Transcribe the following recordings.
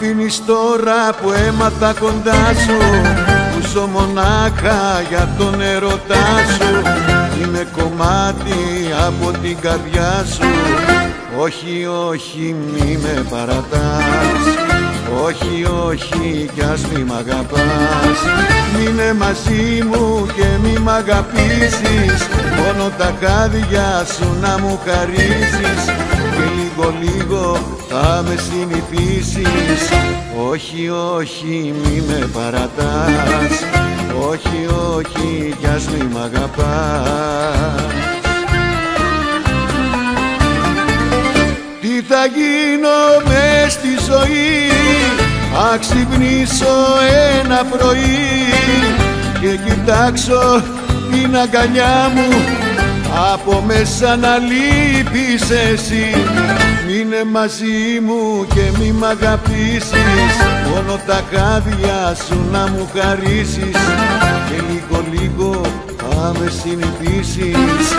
αφήνεις τώρα που έμαθα κοντά σου, που ζω μονάχα για τον ερωτά σου. Είμαι κομμάτι από την καρδιά σου. Όχι, όχι, μη με παρατάς. Όχι, όχι, κι ας μη μ' αγαπάς. Μείνε μαζί μου και μη μ' αγαπήσεις. Μόνο τα χάδια σου να μου χαρίσεις. Και λίγο λίγο θα με συνηθίσεις. Όχι, όχι, μη με παρατάς. Όχι, όχι, κι ας μη μ' αγαπάς. Τι θα γίνω μες στη ζωή, αν ξυπνήσω ένα πρωί και κοιτάξω την αγκαλιά μου, από μέσα να λείπεις εσύ. Μείνε μαζί μου και μη μ' αγαπήσεις. Μόνο τα χάδια σου να μου χαρίσεις. Και λίγο λίγο θα με συνηθίσεις.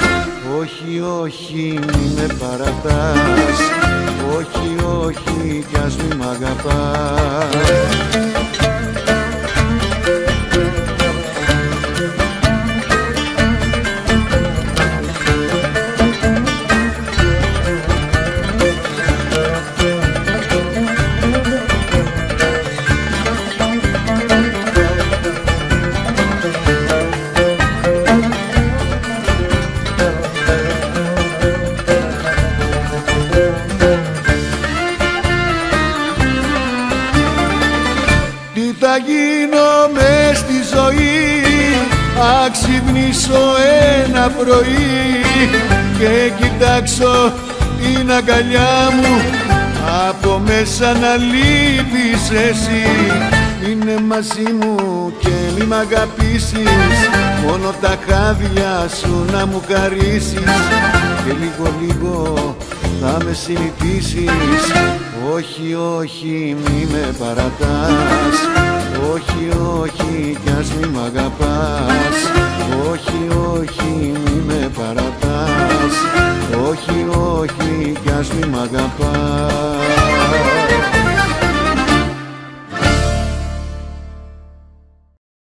Όχι, όχι, μη με παρατάς. Όχι, όχι, κι ας μη μ' αγαπάς. Θα γίνω μες στη ζωή, αν ξυπνήσω ένα πρωί και κοιτάξω την αγκαλιά μου, από μέσα να λείπεις εσύ. Είναι μαζί μου και μη μ' αγαπήσεις. Μόνο τα χάδια σου να μου χαρίσεις. Και λίγο λίγο θα με συνηθίσεις. Όχι, όχι, μη με παρατάς. Όχι, όχι, κι ας μη μ' αγαπάς.